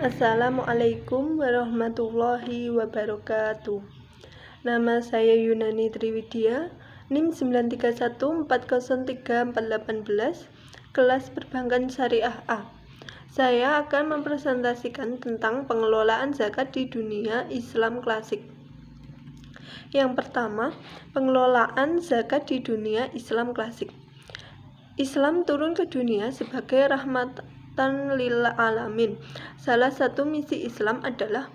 Assalamualaikum warahmatullahi wabarakatuh. Nama saya Yunani Triwidya, NIM 931403418, kelas Perbankan Syariah A. Saya akan mempresentasikan tentang pengelolaan zakat di dunia Islam klasik. Yang pertama, pengelolaan zakat di dunia Islam klasik. Islam turun ke dunia sebagai rahmatan lil alamin. Salah satu misi Islam adalah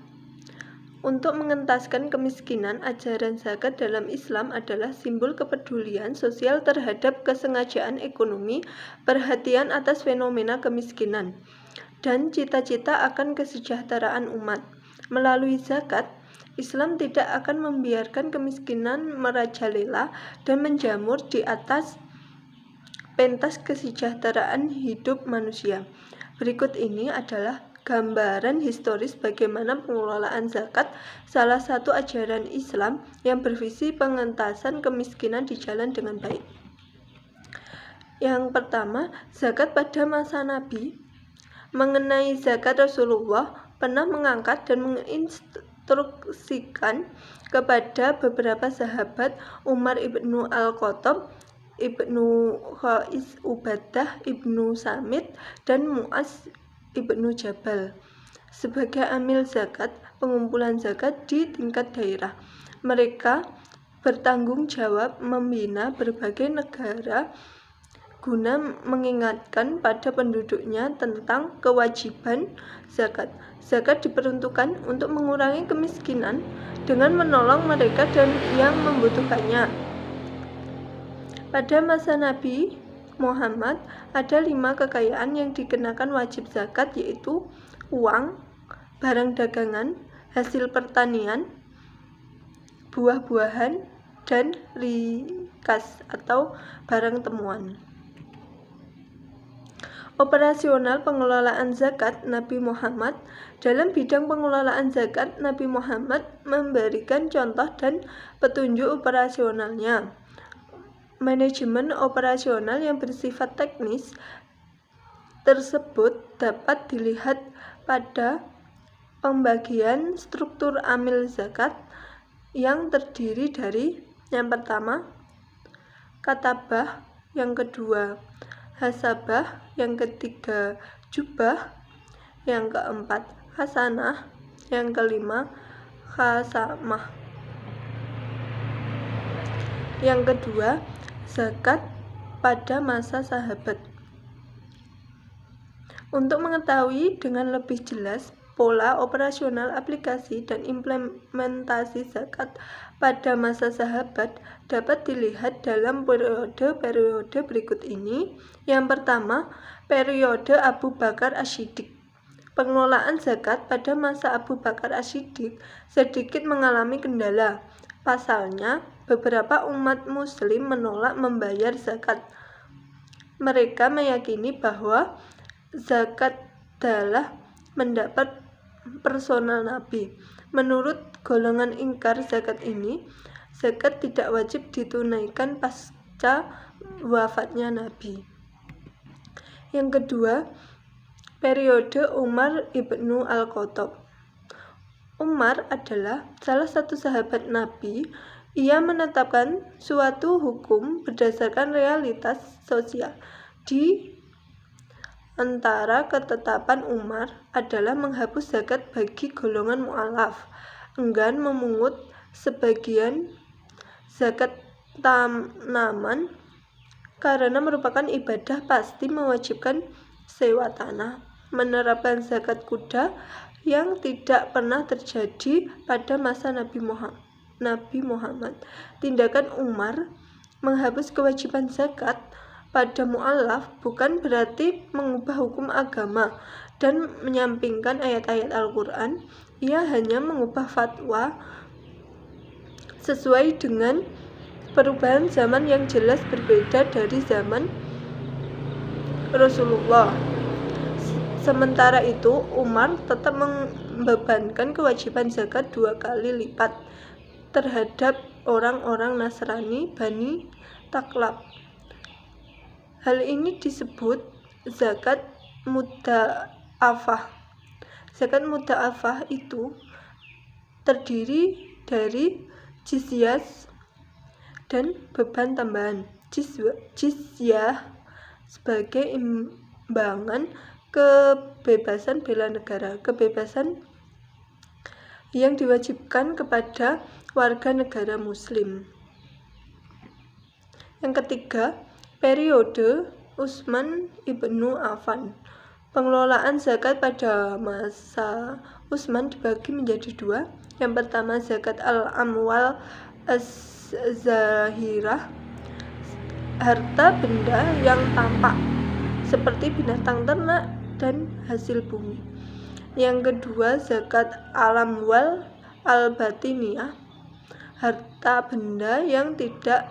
untuk mengentaskan kemiskinan. Ajaran zakat dalam Islam adalah simbol kepedulian sosial terhadap kesengajaan ekonomi, perhatian atas fenomena kemiskinan, dan cita-cita akan kesejahteraan umat. Melalui zakat, Islam tidak akan membiarkan kemiskinan merajalela dan menjamur di atas pentas kesejahteraan hidup manusia. Berikut ini adalah gambaran historis bagaimana pengelolaan zakat, salah satu ajaran Islam yang bervisi pengentasan kemiskinan dijalan dengan baik. Yang pertama, zakat pada masa Nabi. Mengenai zakat, Rasulullah pernah mengangkat dan menginstruksikan kepada beberapa sahabat, Umar ibnu Al-Khattab, Ibnu Khais, Ubadah ibnu Samit, dan Mu'az ibnu Jabal sebagai amil zakat, pengumpulan zakat di tingkat daerah. Mereka bertanggung jawab membina berbagai negara guna mengingatkan pada penduduknya tentang kewajiban zakat. Zakat diperuntukkan untuk mengurangi kemiskinan dengan menolong mereka dan yang membutuhkannya. Pada masa Nabi Muhammad, ada 5 kekayaan yang dikenakan wajib zakat, yaitu uang, barang dagangan, hasil pertanian, buah-buahan, dan rikas atau barang temuan. Operasional pengelolaan zakat Nabi Muhammad. Dalam bidang pengelolaan zakat, Nabi Muhammad memberikan contoh dan petunjuk operasionalnya. Manajemen operasional yang bersifat teknis tersebut dapat dilihat pada pembagian struktur amil zakat yang terdiri dari yang pertama, katabah, yang kedua, hasabah, yang ketiga, jubah, yang keempat, hasanah, yang kelima, khasamah. Yang kedua, zakat pada masa sahabat. Untuk mengetahui dengan lebih jelas pola operasional aplikasi dan implementasi zakat pada masa sahabat dapat dilihat dalam periode berikut ini. Yang pertama, periode Abu Bakar As-Siddiq. Pengelolaan zakat pada masa Abu Bakar As-Siddiq sedikit mengalami kendala. Pasalnya, beberapa umat muslim menolak membayar zakat. Mereka meyakini bahwa zakat adalah mendapat personal Nabi. Menurut golongan ingkar zakat ini, zakat tidak wajib ditunaikan pasca wafatnya Nabi. Yang kedua, periode Umar ibnu Al-Khattab. Umar adalah salah satu sahabat Nabi. Ia menetapkan suatu hukum berdasarkan realitas sosial. Di antara ketetapan Umar adalah menghapus zakat bagi golongan mu'alaf, enggan memungut sebagian zakat tanaman karena merupakan ibadah pasti mewajibkan sewa tanah, menerapkan zakat kuda yang tidak pernah terjadi pada masa Nabi Muhammad. Tindakan Umar menghapus kewajiban zakat pada mu'alaf bukan berarti mengubah hukum agama dan menyampingkan ayat-ayat Al-Quran. Ia hanya mengubah fatwa sesuai dengan perubahan zaman yang jelas berbeda dari zaman Rasulullah. Sementara itu, Umar tetap membebankan kewajiban zakat 2 kali lipat terhadap orang-orang Nasrani Bani Taklab. Hal ini disebut zakat mudha'afah. Zakat mudha'afah itu terdiri dari jizyah dan beban tambahan. Jizyah sebagai imbangan kebebasan bela negara, kebebasan yang diwajibkan kepada warga negara muslim. Yang ketiga, periode Utsman ibnu Affan. Pengelolaan zakat pada masa Utsman dibagi menjadi dua. Yang pertama, zakat al-amwal az-zahirah, harta benda yang tampak seperti binatang ternak dan hasil bumi. Yang kedua, zakat al-amwal al-batiniyah, harta benda yang tidak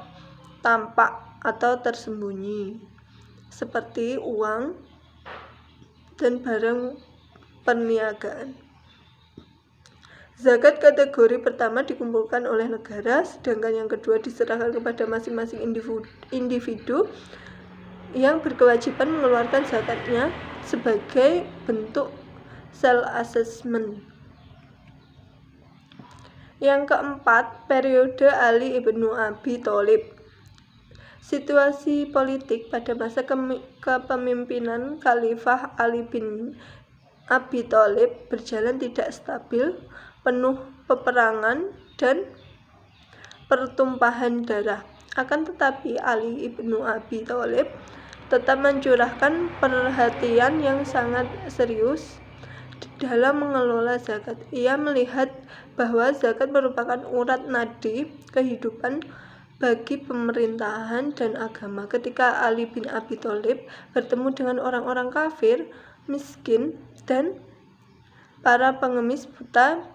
tampak atau tersembunyi seperti uang dan barang perniagaan. Zakat kategori pertama dikumpulkan oleh negara, sedangkan yang kedua diserahkan kepada masing-masing individu yang berkewajiban mengeluarkan zakatnya sebagai bentuk self-assessment. Yang keempat, periode Ali ibnu Abi Thalib. Situasi politik pada masa kepemimpinan Khalifah Ali bin Abi Thalib berjalan tidak stabil, penuh peperangan dan pertumpahan darah. Akan tetapi Ali ibnu Abi Thalib tetap mencurahkan perhatian yang sangat serius dalam mengelola zakat. Ia melihat bahwa zakat merupakan urat nadi kehidupan bagi pemerintahan dan agama. Ketika Ali bin Abi Thalib bertemu dengan orang-orang kafir, miskin, dan para pengemis buta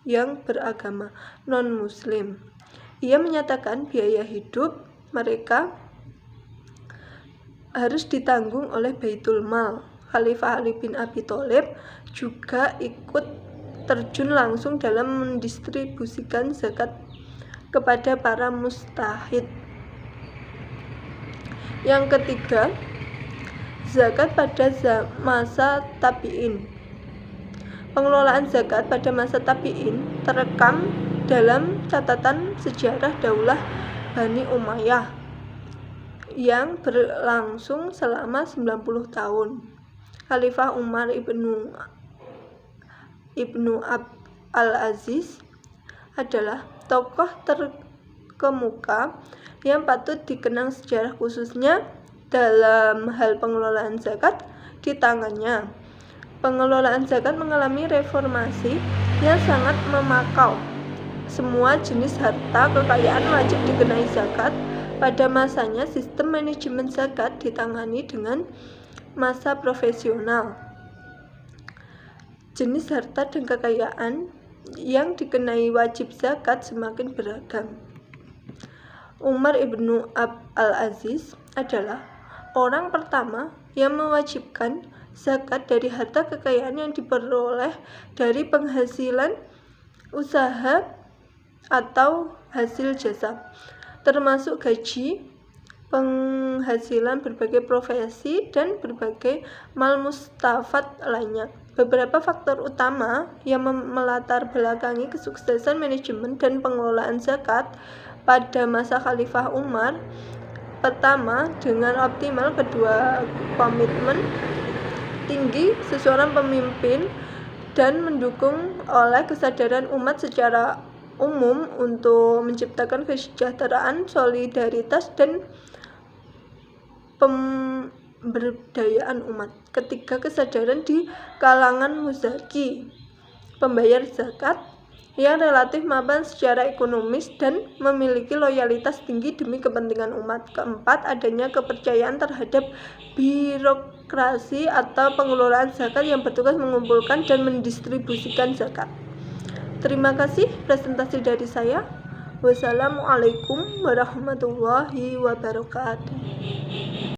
yang beragama non-muslim, ia menyatakan biaya hidup mereka harus ditanggung oleh Baitul Mal. Khalifah Ali bin Abi Thalib juga ikut terjun langsung dalam mendistribusikan zakat kepada para mustahid. Yang ketiga, zakat pada masa tabi'in. Pengelolaan zakat pada masa tabi'in terekam dalam catatan sejarah Daulah Bani Umayyah yang berlangsung selama 90 tahun. Khalifah Umar ibnu al-Aziz adalah tokoh terkemuka yang patut dikenang sejarah, khususnya dalam hal pengelolaan zakat di tangannya. Pengelolaan zakat mengalami reformasi yang sangat memakau. Semua jenis harta kekayaan wajib dikenai zakat. Pada masanya, sistem manajemen zakat ditangani dengan masa profesional. Jenis harta dan kekayaan yang dikenai wajib zakat semakin beragam. Umar ibnu al-Aziz adalah orang pertama yang mewajibkan zakat dari harta kekayaan yang diperoleh dari penghasilan usaha atau hasil jasa, termasuk gaji, penghasilan berbagai profesi, dan berbagai mal mustafat lainnya. Beberapa faktor utama yang melatar belakangi kesuksesan manajemen dan pengelolaan zakat pada masa Khalifah Umar. Pertama, dengan optimal. Kedua, komitmen tinggi seseorang pemimpin dan mendukung oleh kesadaran umat secara umum untuk menciptakan kesejahteraan, solidaritas, dan pemberdayaan umat. Ketiga, kesadaran di kalangan muzaki, pembayar zakat yang relatif mapan secara ekonomis dan memiliki loyalitas tinggi demi kepentingan umat. Keempat, adanya kepercayaan terhadap birokrasi atau pengelolaan zakat yang bertugas mengumpulkan dan mendistribusikan zakat. Terima kasih presentasi dari saya. Wassalamualaikum warahmatullahi wabarakatuh.